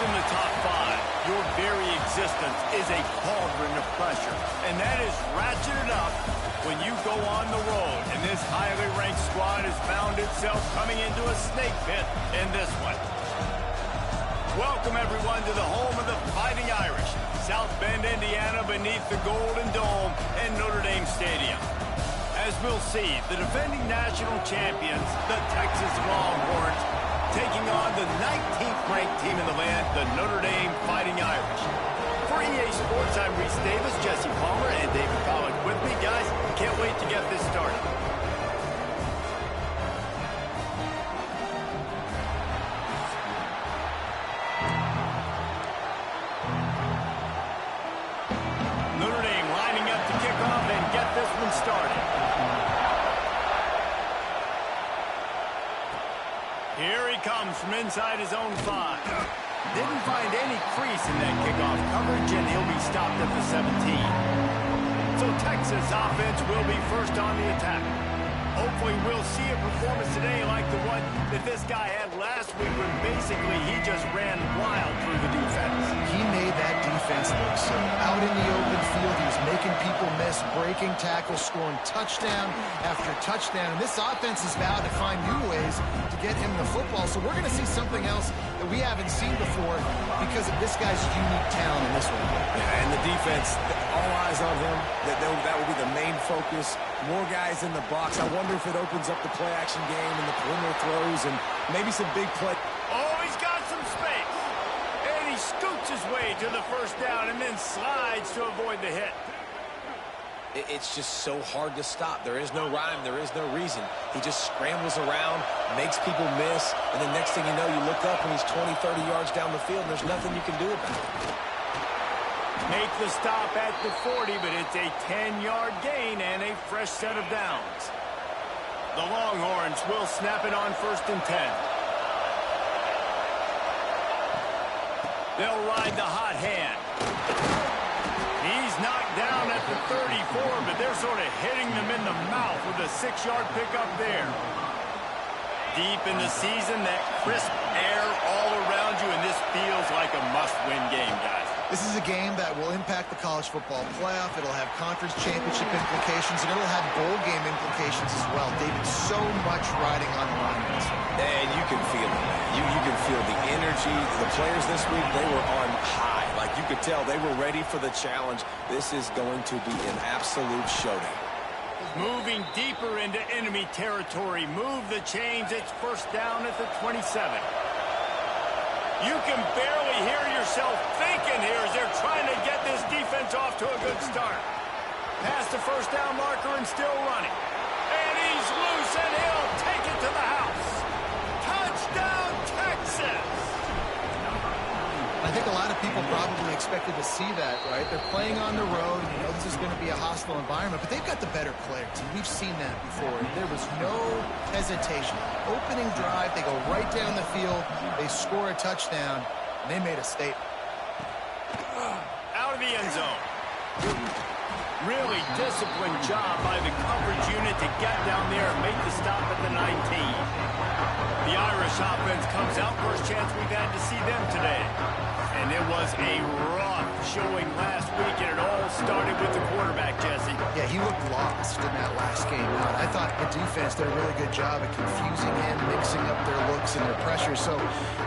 in the top five, your very existence is a cauldron of pressure. And that is ratcheted up when you go on the road. And this highly ranked squad has found itself coming into a snake pit in this one. Welcome, everyone, to the home of the Fighting Irish, South Bend, Indiana, beneath the Golden Dome and Notre Dame Stadium. As we'll see, the defending national champions, the Texas Longhorns, taking on the 19th ranked team in the land, the Notre Dame Fighting Irish. For EA Sports, I'm Reese Davis, Jesse Palmer, and David Pollack with me. Guys, can't wait to get this started. Notre Dame lining up to kick off and get this one started. Here he comes from inside his own 5. Didn't find any crease in that kickoff coverage, and he'll be stopped at the 17. So Texas offense will be first on the attack. Hopefully we'll see a performance today like the one that this guy had last week when basically he just ran wild through the defense. He made that defense look so out in the open field. He was making people miss, breaking tackles, scoring touchdown after touchdown. And this offense is vowed to find new ways to get him the football. So we're going to see something else that we haven't seen before because of this guy's unique talent in this one. Yeah, and the defense, all eyes on him. That will be the main focus. More guys in the box. I wonder if it opens up the play-action game and the perimeter throws and maybe some big play. Oh, he's got some space. And he scoots his way to the first down and then slides to avoid the hit. It's just so hard to stop. There is no rhyme. There is no reason. He just scrambles around, makes people miss, and the next thing you know, you look up and he's 20, 30 yards down the field, and there's nothing you can do about it. Make the stop at the 40, but it's a 10-yard gain and a fresh set of downs. The Longhorns will snap it on 1st and 10. They'll ride the hot hand. He's knocked down at the 34, but they're sort of hitting them in the mouth with a 6-yard pickup there. Deep in the season, that crisp air all around you, and this feels like a must-win game, guys. This is a game that will impact the college football playoff. It'll have conference championship implications, and it'll have bowl game implications as well. David, so much riding on the line in this one. And you can feel it, man. You can feel the energy. The players this week, they were on high. Like you could tell, they were ready for the challenge. This is going to be an absolute showdown. Moving deeper into enemy territory. Move the chains. It's first down at the 27. You can barely hear yourself thinking here as they're trying to get this defense off to a good start. Past the first down marker and still running. And he's loose, and he'll take it to the house. Touchdown, Texas! I think a lot of people probably expected to see that, right? They're playing on the road, and you know this is going to be a hostile environment, but they've got the better players, and we've seen that before. There was no hesitation. Opening drive, they go right down the field, they score a touchdown, and they made a statement. Out of the end zone. Really disciplined job by the coverage unit to get down there and make the stop at the 19. The Irish offense comes out. First chance we've had to see them today. And it was a rough showing last week, and it all started with the quarterback, Jesse. Yeah, he looked lost in that last game out. I thought the defense did a really good job at confusing him, mixing up their looks and their pressure. So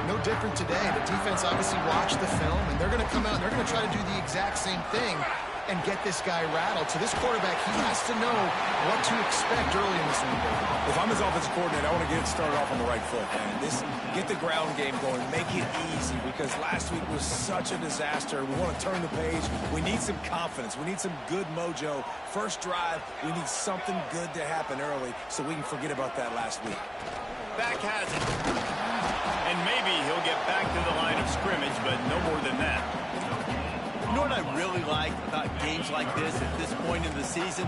no different today. The defense obviously watched the film, and they're going to come out and they're going to try to do the exact same thing and get this guy rattled. So this quarterback, he has to know what to expect early in this window. If I'm his offensive coordinator, I want to get it started off on the right foot. And get the ground game going, make it easy, because last week was such a disaster. We want to turn the page. We need some confidence. We need some good mojo. First drive, we need something good to happen early so we can forget about that last week. Back has it. And maybe he'll get back to the line of scrimmage, but no more than that. You know what I really like about games like this at this point in the season?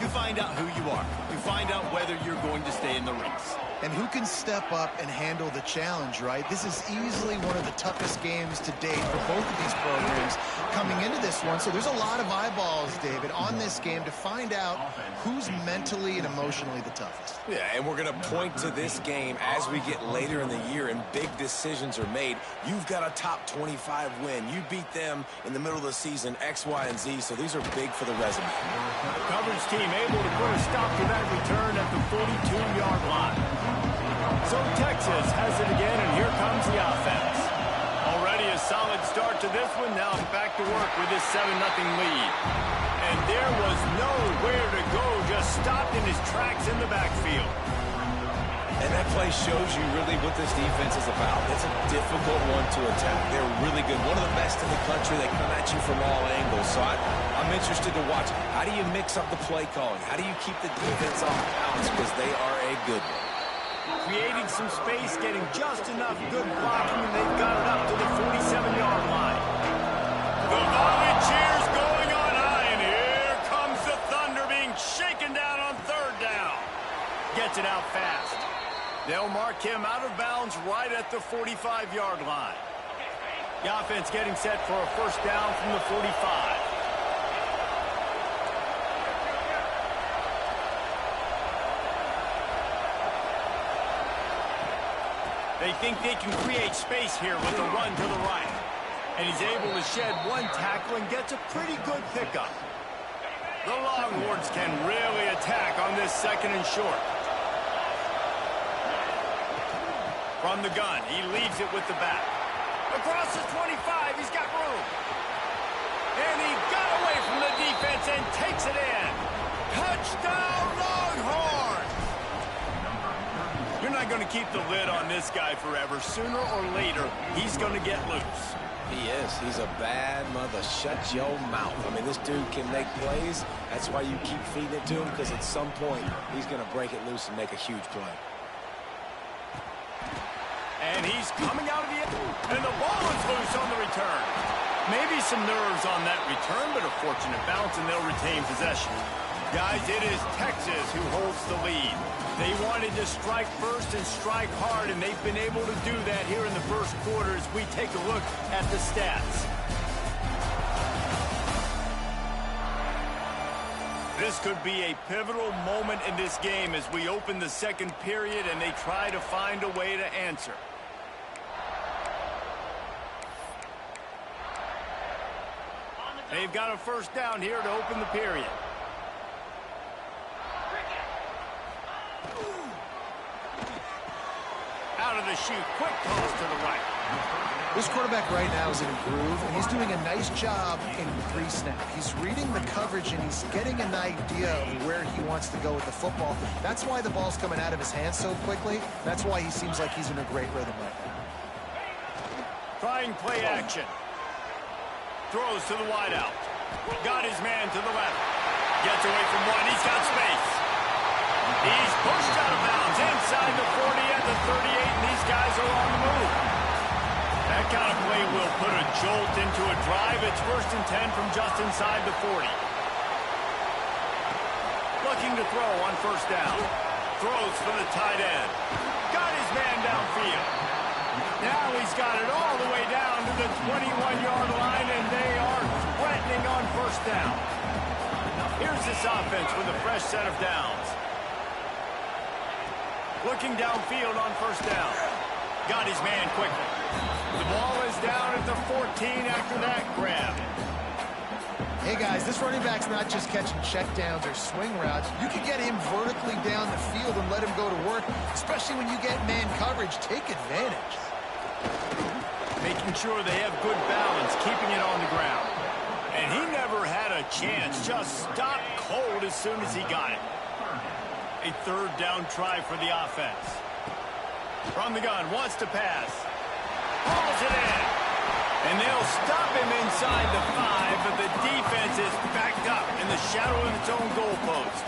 You find find out who you are. You find out whether you're going to stay in the race. And who can step up and handle the challenge, right? This is easily one of the toughest games to date for both of these programs coming into this one. So there's a lot of eyeballs, David, on this game to find out who's mentally and emotionally the toughest. Yeah, and we're going to point to this game as we get later in the year and big decisions are made. You've got a top 25 win. You beat them in the middle of the season, X, Y, and Z, so these are big for the resume. The coverage team able to put a stop to that return at the 42-yard line. So Texas has it again, and here comes the offense. Already a solid start to this one. Now back to work with this 7-0 lead. And there was nowhere to go, just stopped in his tracks in the backfield. And that play shows you really what this defense is about. It's a difficult one to attack. They're really good. One of the best in the country. They come at you from all angles. So I'm interested to watch. How do you mix up the play calling? How do you keep the defense off balance? Because they are a good one. Creating some space, getting just enough good blocking, and they've got it up to the 47-yard line. The Volley cheers going on high, and here comes the Thunder being shaken down on third down. Gets it out fast. They'll mark him out of bounds right at the 45-yard line. The offense getting set for a first down from the 45. They think they can create space here with a run to the right. And he's able to shed one tackle and gets a pretty good pickup. The Longhorns can really attack on this second and short. From the gun, he leaves it with the back. Across the 25, he's got room. And he got away from the defense and takes it in. Touchdown, Longhorns! You're not going to keep the lid on this guy forever. Sooner or later, he's going to get loose. He is. He's a bad mother. Shut your mouth. I mean, this dude can make plays. That's why you keep feeding it to him, because at some point, he's going to break it loose and make a huge play. And he's coming out of the end. And the ball is loose on the return. Maybe some nerves on that return, but a fortunate bounce, and they'll retain possession. Guys, it is Texas who holds the lead. They wanted to strike first and strike hard, and they've been able to do that here in the first quarter as we take a look at the stats. This could be a pivotal moment in this game as we open the second period and they try to find a way to answer. They've got a first down here to open the period. Out of the chute, quick toss to the right. This quarterback right now is in a groove, and he's doing a nice job in pre-snap. He's reading the coverage, and he's getting an idea of where he wants to go with the football. That's why the ball's coming out of his hands so quickly. That's why he seems like he's in a great rhythm right now. Trying play action. Throws to the wideout. Got his man to the left. Gets away from one. He's got space. He's pushed out of bounds inside the 40 at the 38, and these guys are on the move. That kind of play will put a jolt into a drive. It's 1st and 10 from just inside the 40. Looking to throw on first down. Throws for the tight end. Got his man downfield. Now he's got it all the way down to the 21-yard line, and they are threatening on first down. Here's this offense with a fresh set of downs. Looking downfield on first down. Got his man quickly. The ball is down at the 14 after that grab. Hey, guys, this running back's not just catching checkdowns or swing routes. You can get him vertically down the field and let him go to work, especially when you get man coverage. Take advantage. Making sure they have good balance, keeping it on the ground. And he never had a chance, just stopped cold as soon as he got it. A third down try for the offense. From the gun, wants to pass. Hauls it in. And they'll stop him inside the 5, but the defense is backed up in the shadow of its own goalpost.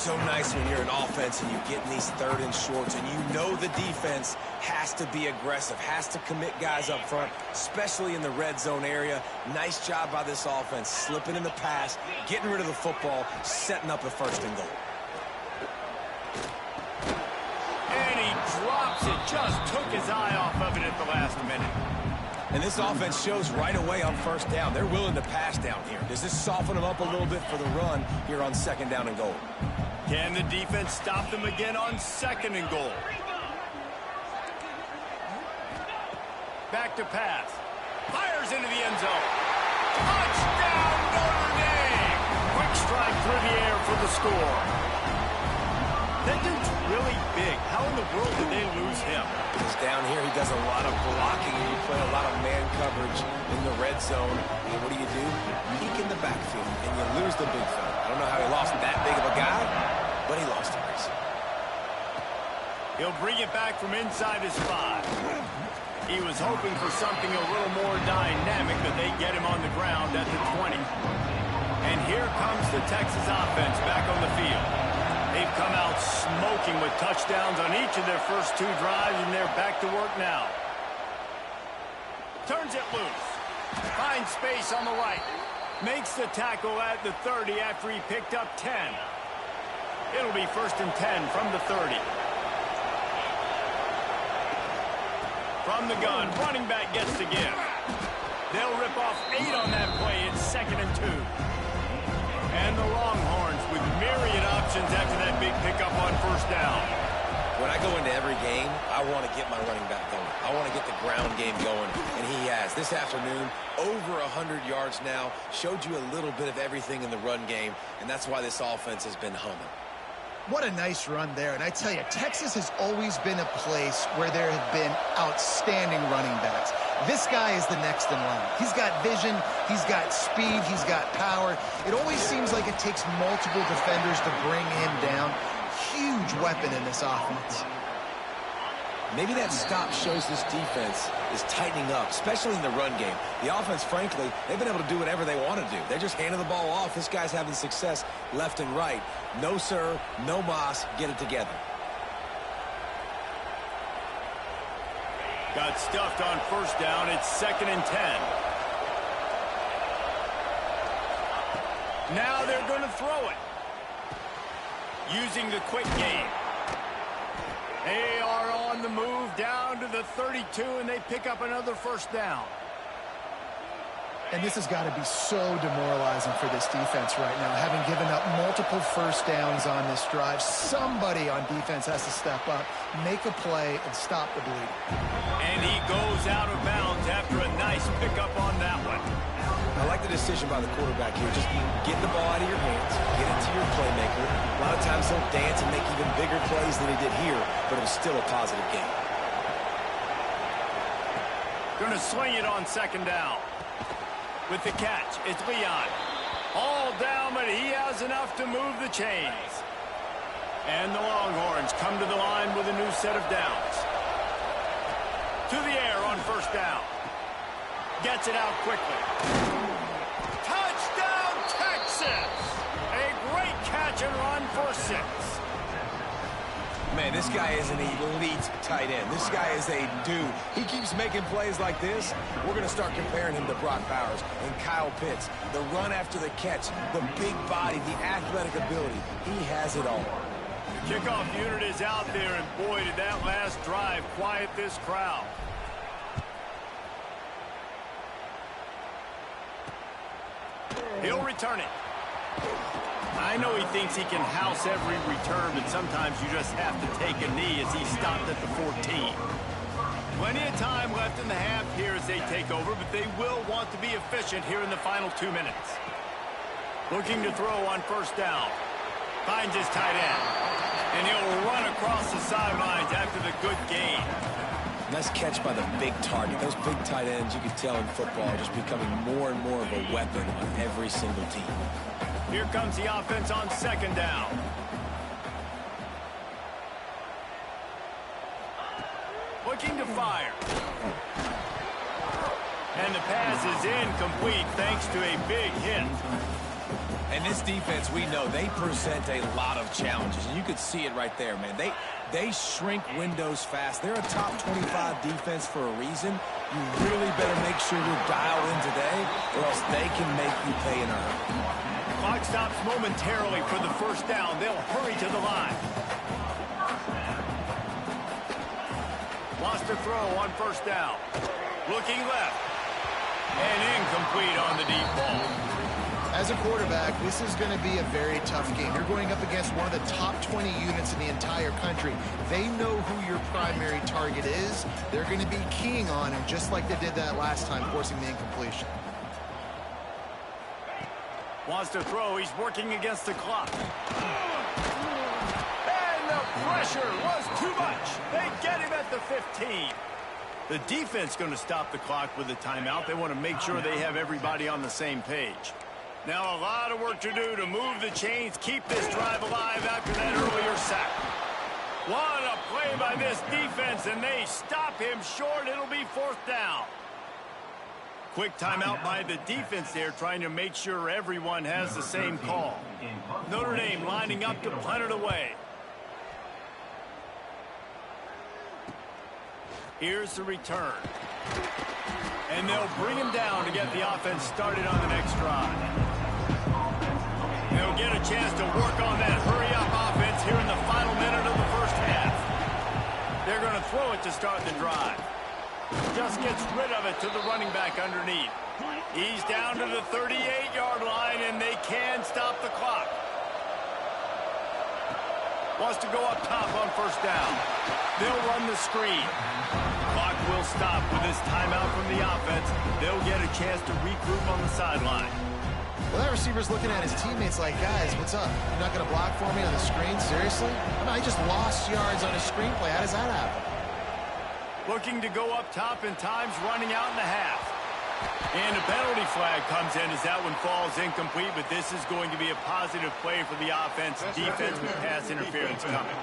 so nice when you're an offense and you get in these third and shorts and you know the defense has to be aggressive, has to commit guys up front, especially in the red zone area. Nice job by this offense, slipping in the pass, getting rid of the football, setting up a first and goal. And he drops it, just took his eye off of it at the last minute. And this offense shows right away on first down. They're willing to pass down here. Does this soften them up a little bit for the run here on second down and goal? Can the defense stop them again on second and goal? Back to pass. Fires into the end zone. Touchdown, Notre Dame! Quick strike through the air for the score. That dude's really big. How in the world did they lose him? Because down here he does a lot of blocking and you play a lot of man coverage in the red zone. And what do? Leak in the backfield and you lose the big fella. I don't know how he lost that big of a guy, but he lost him. He'll bring it back from inside his 5. He was hoping for something a little more dynamic, but they get him on the ground at the 20. And here comes the Texas offense back on the field. They've come out smoking with touchdowns on each of their first 2 drives, and they're back to work now. Turns it loose. Finds space on the right. Makes the tackle at the 30 after he picked up 10. It'll be 1st and 10 from the 30. From the gun, running back gets the give. They'll rip off 8 on that play. It's 2nd and 2. And the Longhorns with myriad options after that big pickup on first down. When I go into every game, I want to get my running back going. I want to get the ground game going, and he has. This afternoon, over 100 yards now, showed you a little bit of everything in the run game, and that's why this offense has been humming. What a nice run there. And I tell you, Texas has always been a place where there have been outstanding running backs. This guy is the next in line. He's got vision, he's got speed, he's got power. It always seems like it takes multiple defenders to bring him down. Huge weapon in this offense. Maybe that stop shows this defense is tightening up, especially in the run game. The offense, frankly, they've been able to do whatever they want to do. They're just handing the ball off. This guy's having success left and right. No, sir, no mas. Get it together. Got stuffed on first down. It's 2nd and 10. Now they're going to throw it. Using the quick game. They are on the move down to the 32, and they pick up another first down. And this has got to be so demoralizing for this defense right now, having given up multiple first downs on this drive. Somebody on defense has to step up, make a play, and stop the bleeding. And he goes out of bounds after a nice pickup on that one. I like the decision by the quarterback here. Just get the ball out of your hands, get it to your playmaker. A lot of times he'll dance and make even bigger plays than he did here, but it was still a positive game. Going to swing it on 2nd down. With the catch, it's Leon. All down, but he has enough to move the chains. And the Longhorns come to the line with a new set of downs. To the air on first down. Gets it out quickly. Touchdown, Texas! A great catch and run for 6. Man, this guy is an elite tight end. This guy is a dude. He keeps making plays like this. We're going to start comparing him to Brock Bowers and Kyle Pitts. The run after the catch, the big body, the athletic ability. He has it all. The kickoff unit is out there, and boy, did that last drive quiet this crowd. He'll return it. I know he thinks he can house every return, but sometimes you just have to take a knee as he stopped at the 14. Plenty of time left in the half here as they take over, but they will want to be efficient here in the final 2 minutes. Looking to throw on first down. Finds his tight end. And he'll run across the sidelines after the good gain. Nice catch by the big target. Those big tight ends, you can tell in football, are just becoming more and more of a weapon on every single team. Here comes the offense on 2nd down. Looking to fire. And the pass is incomplete thanks to a big hit. And this defense, we know, they present a lot of challenges. And you could see it right there, man. They shrink windows fast. They're a top 25 defense for a reason. You really better make sure you're dialed in today, or else they can make you pay in a hurry. Clock stops momentarily for the first down. They'll hurry to the line. Wants to throw on first down. Looking left. And incomplete on the deep ball. As a quarterback, this is going to be a very tough game. You're going up against one of the top 20 units in the entire country. They know who your primary target is. They're going to be keying on him, just like they did that last time, forcing the incompletion. Wants to throw. He's working against the clock. And the pressure was too much. They get him at the 15. The defense going to stop the clock with a timeout. They want to make sure they have everybody on the same page. Now a lot of work to do to move the chains, keep this drive alive after that earlier sack. What a play by this defense, and they stop him short. It'll be fourth down. Quick timeout by the defense there, trying to make sure everyone has the same call. Notre Dame lining up to punt it away. Here's the return. And they'll bring him down to get the offense started on the next drive. They'll get a chance to work on that hurry-up offense here in the final minute of the first half. They're going to throw it to start the drive. Just gets rid of it to the running back underneath. He's down to the 38-yard line, and they can stop the clock. Wants to go up top on first down. They'll run the screen. Clock will stop with this timeout from the offense. They'll get a chance to regroup on the sideline. Well, that receiver's looking at his teammates like, guys, what's up? You're not going to block for me on the screen? Seriously? I mean, I just lost yards on a screenplay. How does that happen? Looking to go up top, and time's running out in the half. And a penalty flag comes in as that one falls incomplete, but this is going to be a positive play for the offense. Defense with pass interference coming.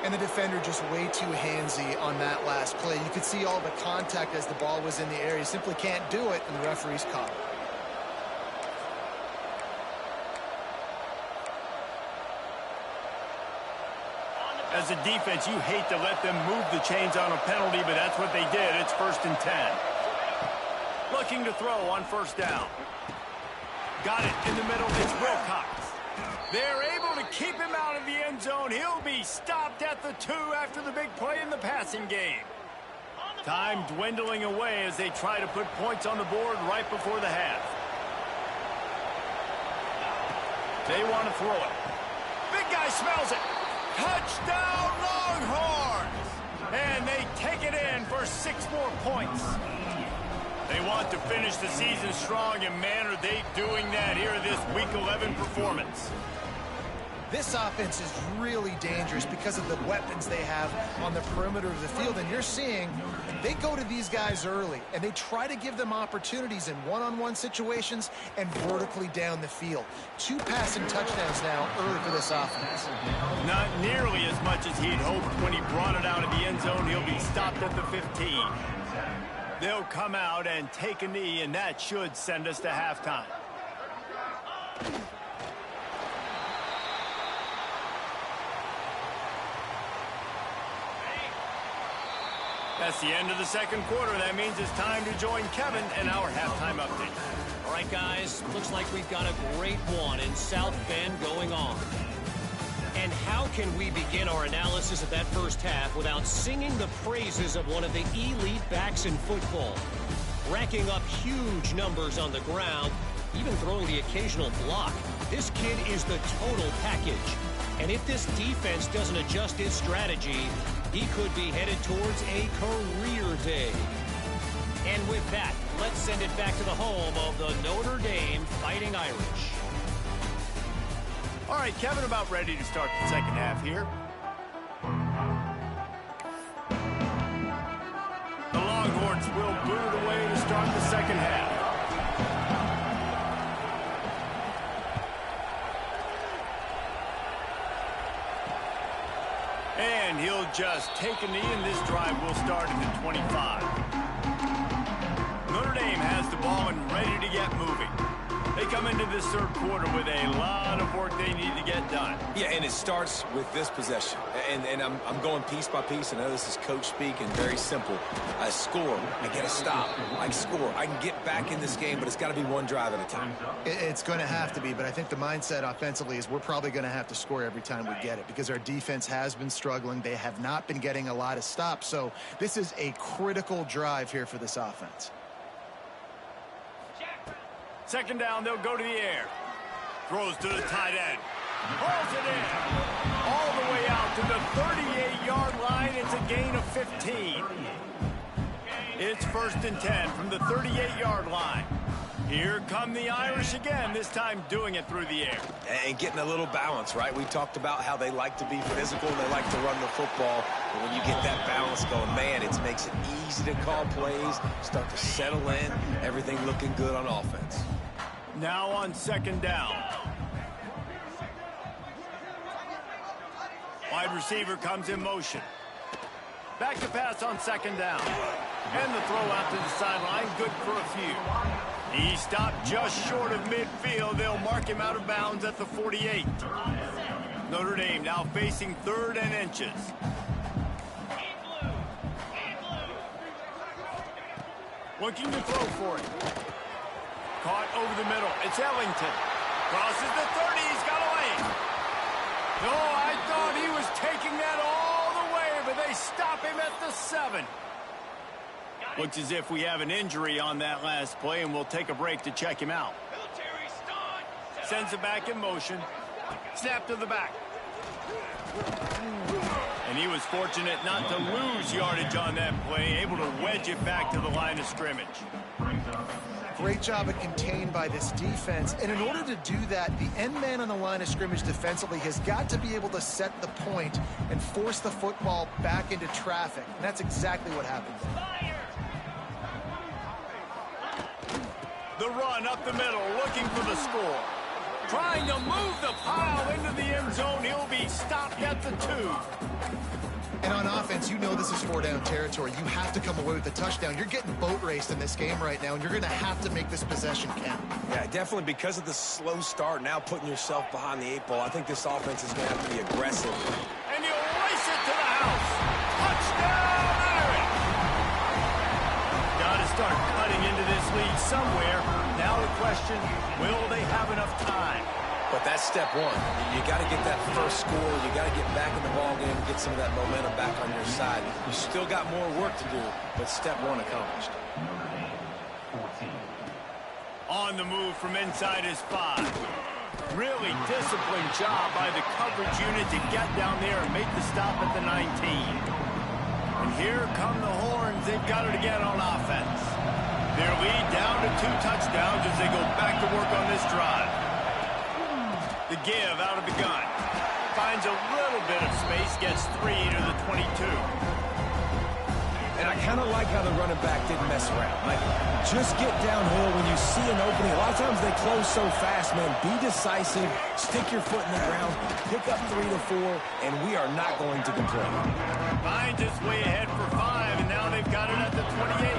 And the defender just way too handsy on that last play. You could see all the contact as the ball was in the air. He simply can't do it, and the referee's caught it. As a defense, you hate to let them move the chains on a penalty, but that's what they did. It's 1st and 10. Looking to throw on first down. Got it in the middle. It's Wilcox. They're able to keep him out of the end zone. He'll be stopped at the 2 after the big play in the passing game. Time dwindling away as they try to put points on the board right before the half. They want to throw it. Big guy smells it. Touchdown, Longhorns! And they take it in for 6 more points. They want to finish the season strong, and man, are they doing that here in this Week 11 performance. This offense is really dangerous because of the weapons they have on the perimeter of the field. And you're seeing they go to these guys early, and they try to give them opportunities in one-on-one situations and vertically down the field. 2 passing touchdowns now early for this offense. Not nearly as much as he'd hoped when he brought it out of the end zone. He'll be stopped at the 15. They'll come out and take a knee, and that should send us to halftime. That's the end of the second quarter. That means it's time to join Kevin and our halftime update. All right, guys, looks like we've got a great one in South Bend going on. And how can we begin our analysis of that first half without singing the praises of one of the elite backs in football? Racking up huge numbers on the ground, even throwing the occasional block. This kid is the total package. And if this defense doesn't adjust its strategy, he could be headed towards a career day. And with that, let's send it back to the home of the Notre Dame Fighting Irish. All right, Kevin, about ready to start the second half here. The Longhorns will boot it away to start the second half. And he'll just take a knee, and this drive will start at the 25. Notre Dame has the ball and ready to get moving. They come into this third quarter with a lot of work they need to get done. Yeah, and it starts with this possession. And I'm going piece by piece. I know this is coach speak and very simple. I score. I get a stop. I score. I can get back in this game, but it's got to be one drive at a time. It's going to have to be, but I think the mindset offensively is we're probably going to have to score every time we get it because our defense has been struggling. They have not been getting a lot of stops. So this is a critical drive here for this offense. Second down, they'll go to the air. Throws to the tight end. Hauls it in. All the way out to the 38-yard line. It's a gain of 15. It's 1st and 10 from the 38-yard line. Here come the Irish again, this time doing it through the air. And getting a little balance, right? We talked about how they like to be physical and they like to run the football. But when you get that balance going, man, it makes it easy to call plays, start to settle in, everything looking good on offense. Now on second down. Wide receiver comes in motion. Back to pass on second down. And the throw out to the sideline, good for a few. He stopped just short of midfield. They'll mark him out of bounds at the 48. Notre Dame now facing 3rd and inches. Looking to throw for it. Caught over the middle. It's Ellington. Crosses the 30. He's got away. No, I thought he was taking that all the way, but they stop him at the 7. Looks as if we have an injury on that last play, and we'll take a break to check him out. Sends it back in motion. Snap to the back. And he was fortunate not to lose yardage on that play, able to wedge it back to the line of scrimmage. Great job at contained by this defense. And in order to do that, the end man on the line of scrimmage defensively has got to be able to set the point and force the football back into traffic. And that's exactly what happened. The run up the middle, looking for the score. Trying to move the pile into the end zone. He'll be stopped at the 2. And on offense, you know this is 4-down territory. You have to come away with a touchdown. You're getting boat raced in this game right now, and you're going to have to make this possession count. Yeah, definitely because of the slow start, now putting yourself behind the 8 ball, I think this offense is going to have to be aggressive. And he'll race it to the house. Touchdown, Irish! Got to start cutting into this lead somewhere. Now the question, will they have enough time? But that's step one. You got to get that first score. You got to get back in the ball game and get some of that momentum back on your side. You still got more work to do, but step one accomplished. On the move from inside his 5. Really disciplined job by the coverage unit to get down there and make the stop at the 19. And here come the horns. They've got it again on offense. Their lead down to 2 touchdowns as they go back to work on this drive. The give out of the gun. Finds a little bit of space, gets 3 to the 22. And I kind of like how the running back didn't mess around. Like, just get downhill when you see an opening. A lot of times they close so fast, man. Be decisive, stick your foot in the ground, pick up 3 to 4, and we are not going to complain. Finds its way ahead for 5, and now they've got it at the 28.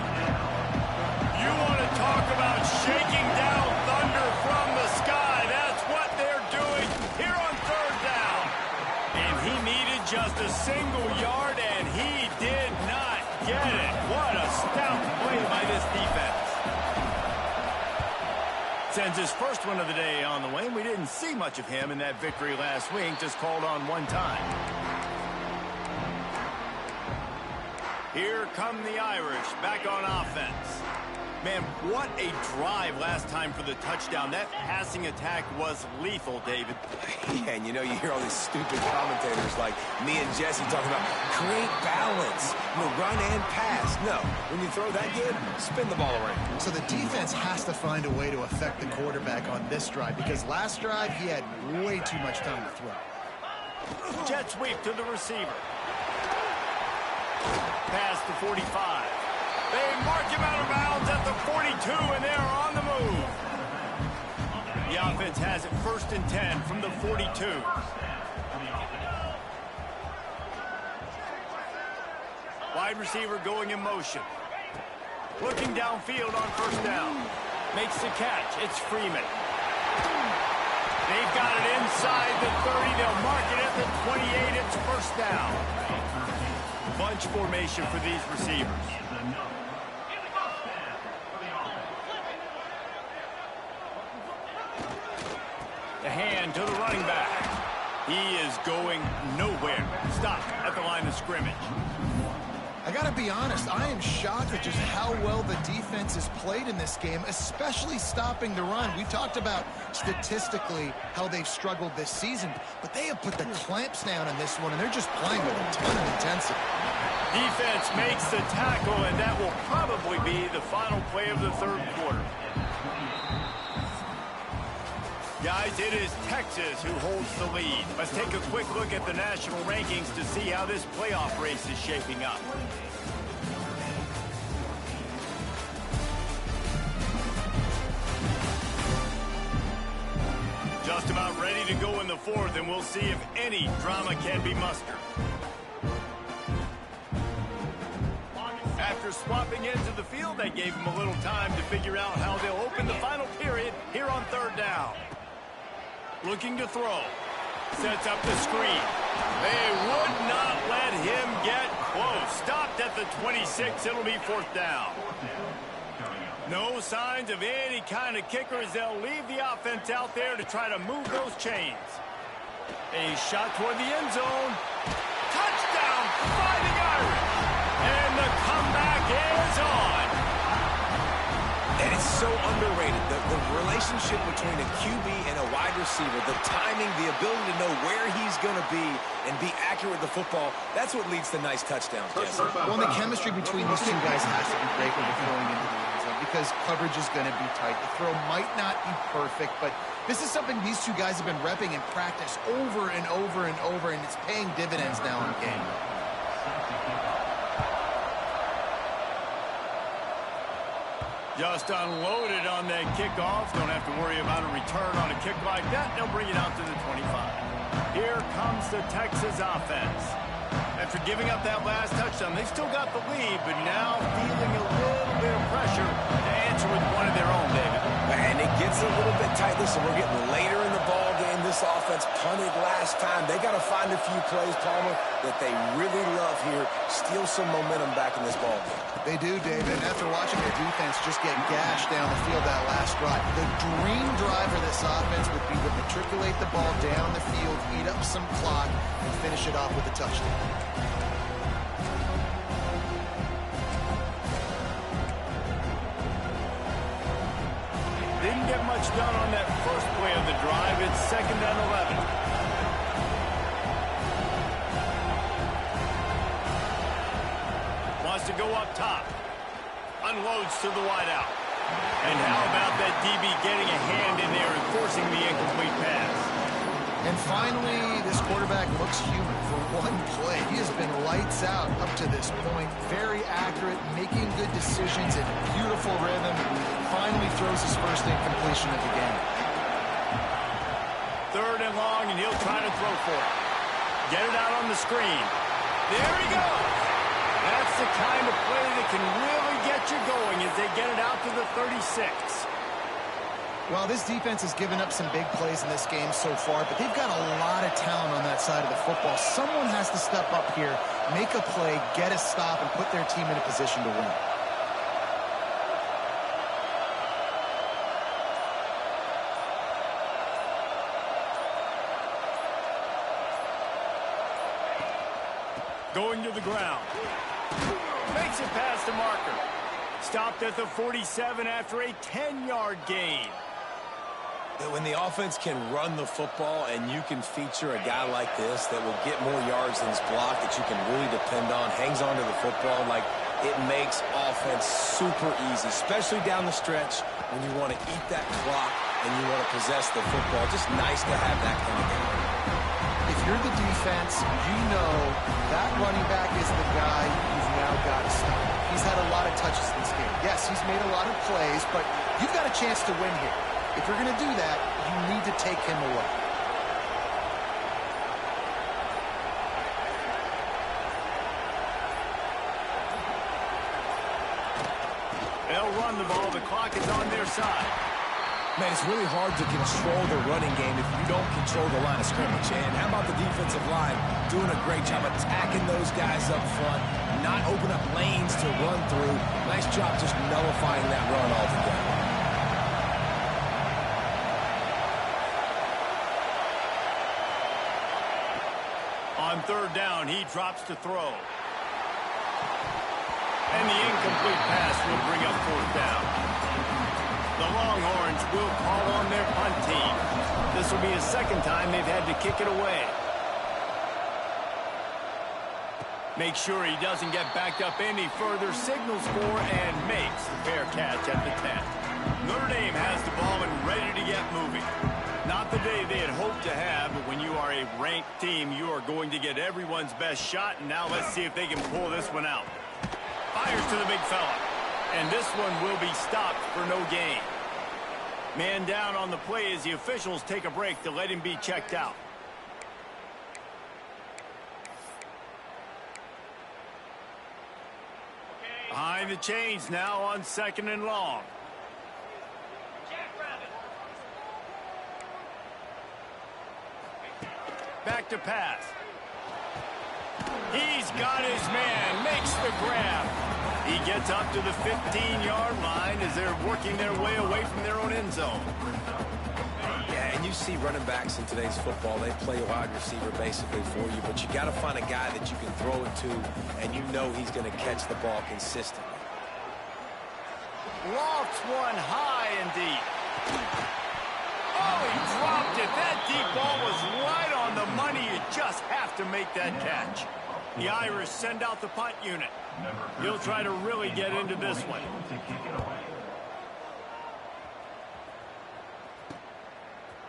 You want to talk about shaking down thunder from the sky. That's what they're doing here on 3rd down. And he needed just a single yard, and he did not get it. What a stout play by this defense. Sends his first one of the day on the way. We didn't see much of him in that victory last week, just called on 1 time. Here come the Irish back on offense. Man, what a drive last time for the touchdown. That passing attack was lethal, David. Yeah, and you know, you hear all these stupid commentators like me and Jesse talking about create balance, run and pass. No, when you throw that good, spin the ball around. So the defense has to find a way to affect the quarterback on this drive because last drive he had way too much time to throw. Jet sweep to the receiver. Pass to 45. They mark him out of bounds at the 42, and they're on the move. The offense has it 1st and 10 from the 42. Wide receiver going in motion. Looking downfield on first down. Makes the catch. It's Freeman. They've got it inside the 30. They'll mark it at the 28. It's first down. Bunch formation for these receivers. The hand to the running back. He is going nowhere. Stop at the line of scrimmage. I got to be honest, I am shocked at just how well the defense has played in this game, especially stopping the run. We talked about statistically how they've struggled this season, but they have put the clamps down in this one, and they're just playing with a ton of intensity. Defense makes the tackle, and that will probably be the final play of the third quarter. Guys, it is Texas who holds the lead. Let's take a quick look at the national rankings to see how this playoff race is shaping up. Just about ready to go in the fourth, and we'll see if any drama can be mustered. After swapping ends of the field, they gave him a little time to figure out how they'll open the final period here on third down. Looking to throw. Sets up the screen. They would not let him get close. Stopped at the 26. It'll be fourth down. No signs of any kind of kicker as they'll leave the offense out there to try to move those chains. A shot toward the end zone. Touchdown, Fighting Irish. And the comeback is on. And it's so underrated. The relationship between a QB and a wide receiver, the timing, the ability to know where he's going to be and be accurate with the football, that's what leads to nice touchdowns, Jesse. Well, the chemistry between these two guys has to be great when they're throwing into the end zone because coverage is going to be tight. The throw might not be perfect, but this is something these two guys have been repping in practice over and over and over, and it's paying dividends now in the game. Just unloaded on that kickoff. Don't have to worry about a return on a kick like that. They'll bring it out to the 25. Here comes the Texas offense. After giving up that last touchdown, they still got the lead, but now feeling a little bit of pressure to answer with one of their own, David. And it gets a little bit tight. Listen, we're getting later in the ball game. This offense punted last time. They got to find a few plays, Palmer, that they really love here. Steal some momentum back in this ball game. They do, David. And after watching their defense just get gashed down the field that last drive, the dream drive for this offense would be to matriculate the ball down the field, eat up some clock, and finish it off with a touchdown. Didn't get much done on that first play of the drive. It's 2nd and 11. Wants to go up top. Unloads to the wideout. And how about that DB getting a hand in there and forcing the incomplete pass? And finally, this quarterback looks human for one play. He has been lights out up to this point. Very accurate, making good decisions in beautiful rhythm. Finally throws his first incompletion of the game. 3rd and long, and he'll try to throw for it. Get it out on the screen. There he goes. That's the kind of play that can really get you going as they get it out to the 36. Well, this defense has given up some big plays in this game so far, but they've got a lot of talent on that side of the football. Someone has to step up here, make a play, get a stop, and put their team in a position to win. Going to the ground. Makes it past the marker. Stopped at the 47 after a 10-yard gain. When the offense can run the football and you can feature a guy like this that will get more yards than his block that you can really depend on, hangs on to the football, like it makes offense super easy, especially down the stretch when you want to eat that clock and you want to possess the football. Just nice to have that kind of game. If you're the defense, you know that running back is the guy you've now got to stop. He's had a lot of touches in this game. Yes, he's made a lot of plays, but you've got a chance to win here. If you're going to do that, you need to take him away. they'll run the ball. The clock is on their side. Man, it's really hard to control the running game if you don't control the line of scrimmage. And how about the defensive line doing a great job attacking those guys up front, not open up lanes to run through. Nice job just nullifying that run altogether. On third down, he drops to throw. And the incomplete pass will bring up fourth down. The Longhorns will call on their punt team. This will be the second time they've had to kick it away. Make sure he doesn't get backed up any further, signals for and makes the fair catch at the 10. Notre Dame has the ball and ready to get moving. Not the day they had hoped to have, but when you are a ranked team, you are going to get everyone's best shot. And now let's see if they can pull this one out. Fires to the big fella. And this one will be stopped for no gain. Man down on the play as the officials take a break to let him be checked out. Behind the chains now on second and long. Back to pass. He's got his man, makes the grab. He gets up to the 15-yard line as they're working their way away from their own end zone. Yeah, and you see running backs in today's football, they play wide receiver basically for you, but you got to find a guy that you can throw it to, and you know he's going to catch the ball consistently. Lofts one high and deep. Oh, he dropped it. That deep ball was right on the money. You just have to make that catch. The Irish send out the punt unit. He'll try to really get into this one.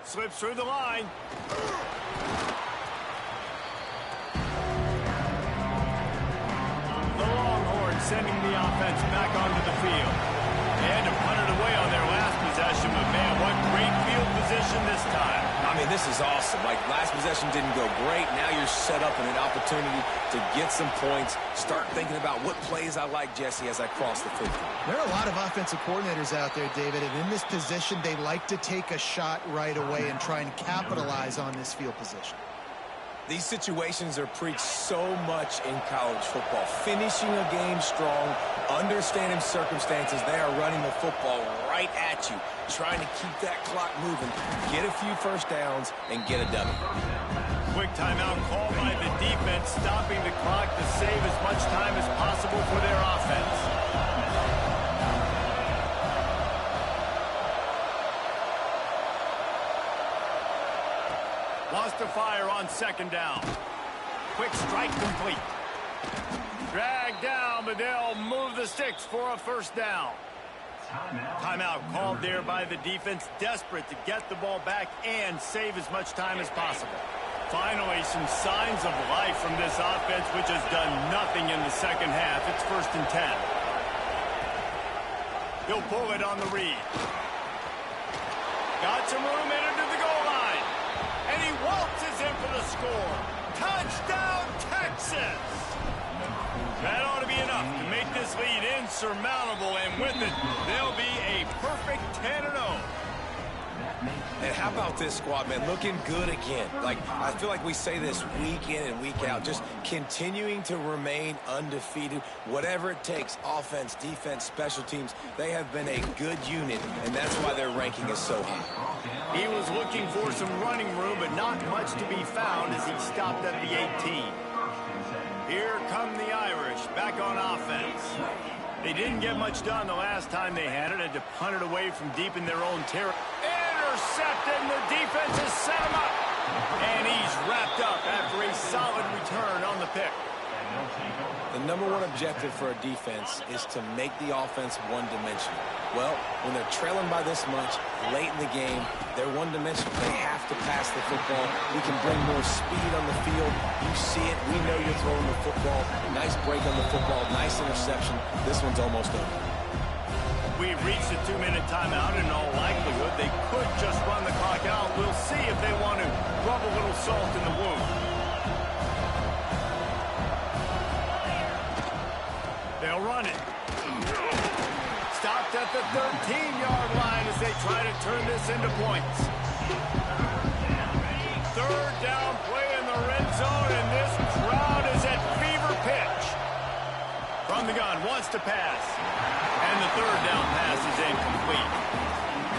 Slips through the line. The Longhorns sending the offense back onto the field. They had to punt it away on their last possession, but man, what great field position this time. I mean, this is awesome. Like, last possession didn't go great. Now you're set up in an opportunity to get some points. Start thinking about what plays I like, Jesse, as I cross the 50. There are a lot of offensive coordinators out there, David, and in this position, they like to take a shot right away and try and capitalize on this field position. These situations are preached so much in college football. Finishing a game strong, understanding circumstances. They are running the football right at you, trying to keep that clock moving, get a few first downs, and get a W. Quick timeout called by the defense, stopping the clock to save as much time as possible for their offense. Lost to fire on second down. Quick strike complete. Dragged down, but they'll move the sticks for a first down. Timeout called there by the defense, desperate to get the ball back and save as much time as possible. Finally, some signs of life from this offense, which has done nothing in the second half. It's 1st and 10. He'll pull it on the read. Got some room in into the goal line. And he waltzes in for the score. Touchdown, Texas! That ought to be enough to make this lead insurmountable, and with it, they'll be a perfect 10-0. And how about this squad, man? Looking good again. Like, I feel like we say this week in and week out, just continuing to remain undefeated. Whatever it takes, offense, defense, special teams, they have been a good unit, and that's why their ranking is so high. He was looking for some running room, but not much to be found as he stopped at the 18. Here come the Irish back on offense. They didn't get much done the last time they had it to punt it away from deep in their own territory. Intercepted, and the defense has set him up. And he's wrapped up after a solid return on the pick. The #1 objective for a defense is to make the offense one-dimensional. Well, when they're trailing by this much, late in the game, they're one-dimensional. They have to pass the football. We can bring more speed on the field. You see it. We know you're throwing the football. Nice break on the football. Nice interception. This one's almost over. We've reached a 2-minute timeout. In all likelihood, they could just run the clock out. We'll see if they want to rub a little salt in the wound. They'll run it. Stopped at at the 13-yard line as they try to turn this into points. Third down play in the red zone, and this crowd is at fever pitch. From the gun, wants to pass. And the third down pass is incomplete.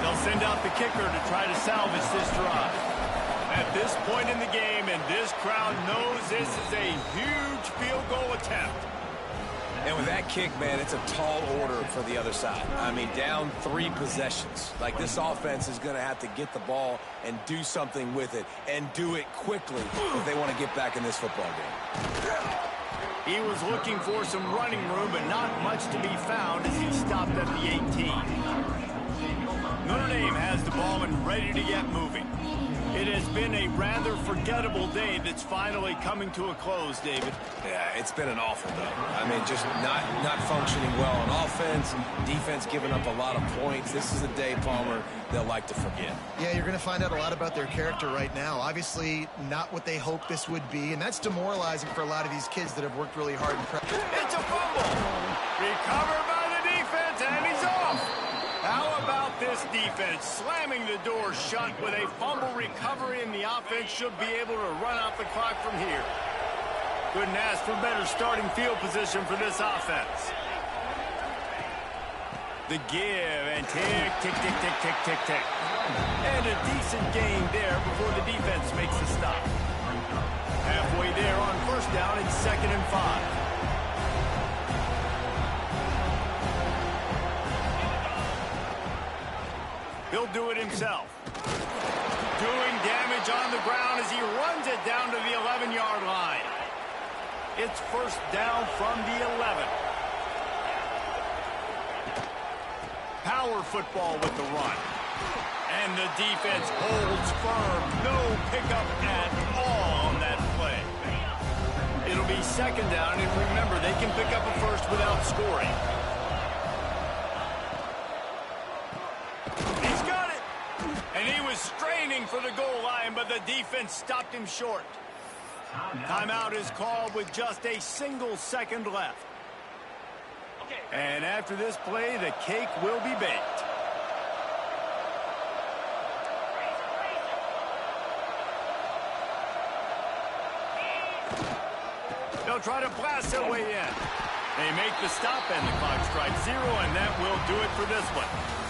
They'll send out the kicker to try to salvage this drive. At this point in the game, and this crowd knows this is a huge field goal attempt. And with that kick, man, it's a tall order for the other side. I mean, down 3 possessions. Like, this offense is going to have to get the ball and do something with it, and do it quickly if they want to get back in this football game. He was looking for some running room, but not much to be found as he stopped at the 18. Notre Dame has the ball and ready to get moving. It has been a rather forgettable day that's finally coming to a close, David. Yeah, it's been an awful day. I mean, just not functioning well on offense, defense giving up a lot of points. This is a day, Palmer, they'll like to forget. Yeah, you're going to find out a lot about their character right now. Obviously, not what they hoped this would be, and that's demoralizing for a lot of these kids that have worked really hard. It's a fumble. Recovered by the defense, and he's off. How about this defense slamming the door shut with a fumble recovery, and the offense should be able to run out the clock from here. Couldn't ask for better starting field position for this offense. The give and tick, tick, tick, tick, tick, tick, tick. And a decent gain there before the defense makes the stop. Halfway there on first down, it's 2nd and 5. He'll do it himself. Doing damage on the ground as he runs it down to the 11-yard line. It's first down from the 11. Power football with the run. And the defense holds firm. No pickup at all on that play. It'll be 2nd down, and remember, they can pick up a first without scoring. Straining for the goal line, but the defense stopped him short. Timeout is called with just a single second left. And after this play, the cake will be baked. They'll try to blast their way in. They make the stop, and the clock strikes 0, and that will do it for this one.